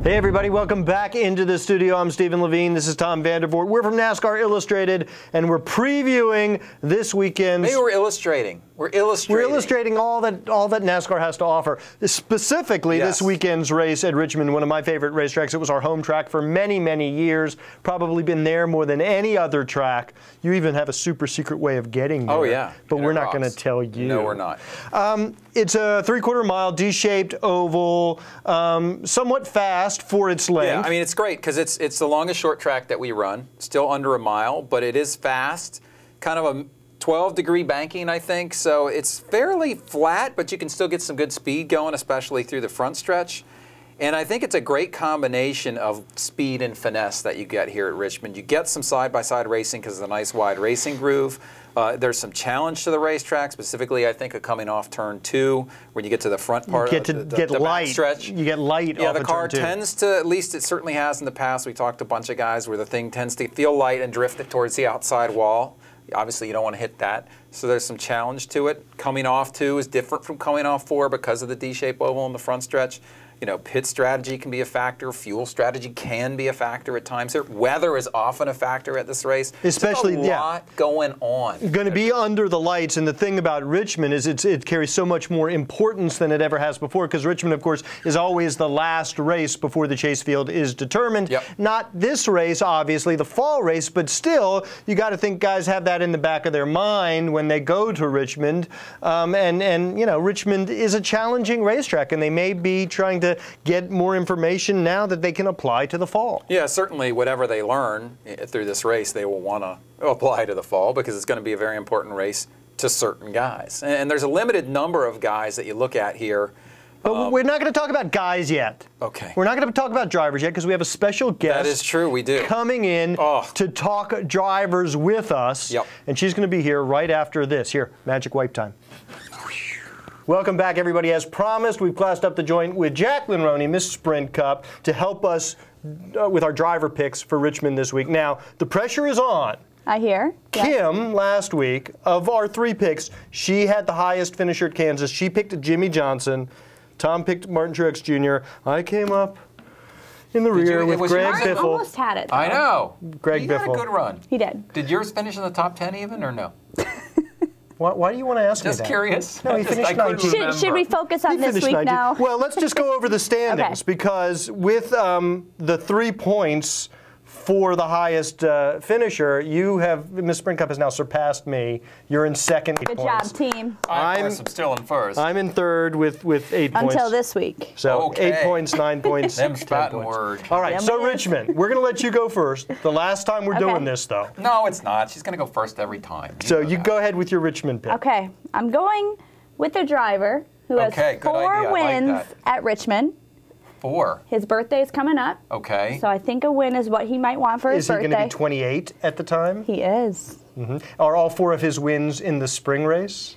Hey everybody, welcome back into the studio. I'm Stephen Levine. This is Tom Vandervoort. We're from NASCAR Illustrated, and we're previewing this weekend's... Maybe we're illustrating. We're illustrating all that NASCAR has to offer. Specifically, this weekend's race at Richmond, one of my favorite racetracks. It was our home track for many, many years. Probably been there more than any other track. You even have a super secret way of getting there. Oh yeah. But we're not going to tell you. No, we're not. It's a 3/4 mile, D-shaped oval, somewhat fast for its length. Yeah, I mean it's great because it's the longest short track that we run. Still under a mile, but it is fast. Kind of a 12-degree banking, I think, so it's fairly flat, but you can still get some good speed going, especially through the front stretch. And I think it's a great combination of speed and finesse that you get here at Richmond. You get some side-by-side racing because of the nice wide racing groove. There's some challenge to the racetrack, specifically I think of coming off turn 2 when you get to the front part of the back stretch. You get light yeah, off the car tends to, at least it certainly has in the past, we talked to a bunch of guys where the thing tends to feel light and drift it towards the outside wall. Obviously, you don't want to hit that, so there's some challenge to it. Coming off 2 is different from coming off 4 because of the D-shaped oval in the front stretch. You know, pit strategy can be a factor. Fuel strategy can be a factor at times. Weather is often a factor at this race. Especially, there's a lot going on. Going to be under the lights, and the thing about Richmond is it carries so much more importance than it ever has before, because Richmond, of course, is always the last race before the chase field is determined. Yep. Not this race, obviously, the fall race, but still, you got to think guys have that in the back of their mind when they go to Richmond. And you know, Richmond is a challenging racetrack, and they may be trying to get more information now that they can apply to the fall. Yeah, certainly whatever they learn through this race, they will want to apply to the fall because it's going to be a very important race to certain guys. And there's a limited number of guys that you look at here. But we're not going to talk about guys yet. Okay. We're not going to talk about drivers yet because we have a special guest. That is true, we do. Coming in to talk drivers with us. Yep. And she's going to be here right after this. Here, magic wipe time. Welcome back, everybody. As promised, we've classed up the joint with Jacqueline Roney, Miss Sprint Cup, to help us with our driver picks for Richmond this week. Now, the pressure is on. I hear. Kim, last week, of our 3 picks, she had the highest finisher at Kansas. She picked Jimmy Johnson. Tom picked Martin Truex Jr. I came up in the rear with Greg Martin Biffle. almost had it, though. I know. Greg Biffle. He had a good run. He did. Did yours finish in the top 10 even, or no? Why do you want to ask me that? Just curious. No, he finished 19th. Should we focus on this week 19th. now? Well, let's just go over the standings because with the 3 points for the highest finisher, you have, Miss Sprint Cup has now surpassed me. You're in second. Good job, team. I'm still in first. I'm in third with 8 points. Until this week. So 8 points, 9 points, Them 10 spotting points. words. All right, so Richmond, we're going to let you go first. The last time we're doing this, though. No, it's not. She's going to go first every time. So you go ahead with your Richmond pick. Okay, I'm going with the driver who has 4 wins at Richmond. 4. His birthday's coming up. Okay. So I think a win is what he might want for his birthday. Is he going to be 28 at the time? He is. Are all 4 of his wins in the spring race?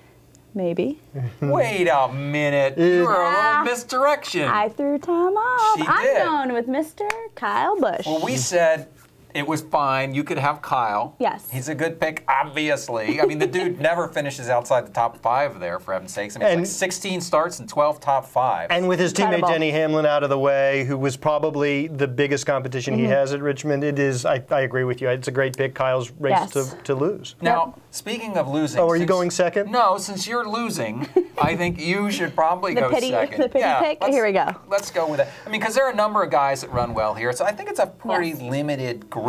Maybe. Wait a minute. You are a little misdirection. I threw Tom off. She did. I'm going with Mr. Kyle Busch. Well, we said it was fine. You could have Kyle. Yes. He's a good pick, obviously. I mean, the dude never finishes outside the top 5 there, for heaven's sakes. I mean, it's like 16 starts and 12 top 5s. And with his teammate Denny Hamlin out of the way, who was probably the biggest competition he has at Richmond, it is, I agree with you, it's a great pick. Kyle's race to lose. Now, speaking of losing. Oh, are you going second? No, since you're losing, I think you should probably go second. The pity pick? Here we go. Let's go with it. I mean, because there are a number of guys that run well here, so I think it's a pretty limited group.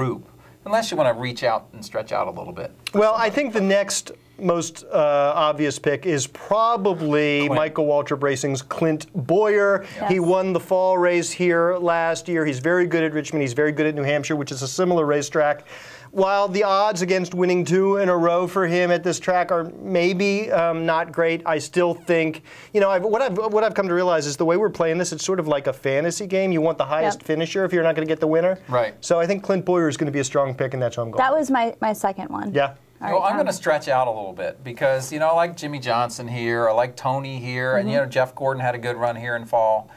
Unless you want to reach out and stretch out a little bit. Well, I think the next most obvious pick is probably Michael Waltrip Racing's Clint Boyer. Yes. He won the fall race here last year. He's very good at Richmond. He's very good at New Hampshire, which is a similar racetrack. While the odds against winning 2 in a row for him at this track are maybe not great, I still think, you know, what I've come to realize is the way we're playing this, it's sort of like a fantasy game. You want the highest finisher if you're not going to get the winner. Right. So I think Clint Boyer is going to be a strong pick, and that's how I'm going. That was my second one. Yeah. Well, I'm going to stretch out a little bit because, you know, I like Jimmy Johnson here. I like Tony here. And, you know, Jeff Gordon had a good run here in fall.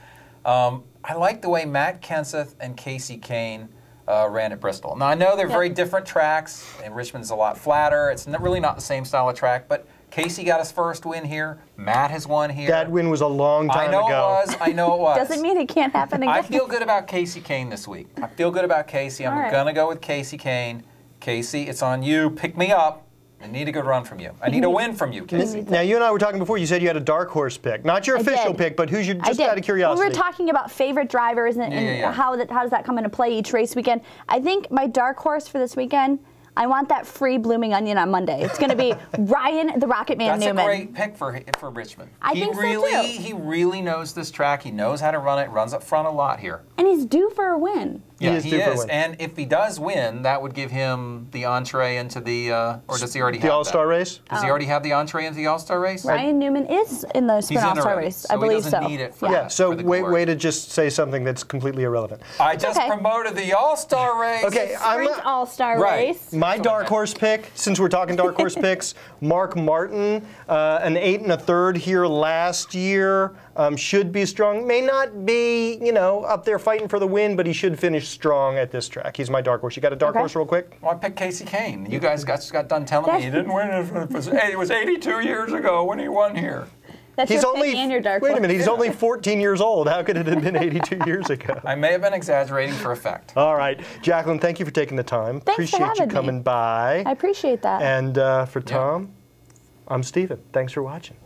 I like the way Matt Kenseth and Casey Kane ran at Bristol. Now, I know they're very different tracks, and Richmond's a lot flatter. It's really not the same style of track, but Casey got his first win here. Matt has won here. That win was a long time ago. I know it was. I know it was. Doesn't mean it can't happen again. I feel good about Casey Kane this week. I feel good about Casey. I'm going to go with Casey Kane. Casey, it's on you. Pick me up. I need a good run from you. I need a win from you, Casey. Now, you and I were talking before. You said you had a dark horse pick. Not your official pick, but who's your, just out of curiosity. We were talking about favorite drivers and how does that come into play each race weekend. I think my dark horse for this weekend, I want that free blooming onion on Monday. It's going to be Ryan the Rocket Man Newman. That's a great pick for Richmond. I think so too. He really knows this track. He knows how to run it. Runs up front a lot here. And he's due for a win. Yeah, he is. And if he does win, that would give him the entree into the, or does he already have the All-Star race? Does he already have the entree into the All-Star race? Ryan Newman is in the Sprint All-Star race. I believe so. Need it for, so way to just say something that's completely irrelevant. I just promoted the All-Star race. Okay, Sprint All-Star race. My dark horse pick, since we're talking dark horse picks, Mark Martin, an 8 1/3 here last year. Should be strong. May not be, up there fighting for the win, but he should finish strong at this track. He's my dark horse. You got a dark horse real quick? Well, I picked Casey Kane. You guys got done telling me he didn't win. It was 82 years ago when he won here. That's your pick and your dark horse. Wait a minute, he's only 14 years old. How could it have been 82 years ago? I may have been exaggerating for effect. All right. Jacqueline, thank you for taking the time. Thanks appreciate you coming by. I appreciate that. And for Tom, I'm Steven. Thanks for watching.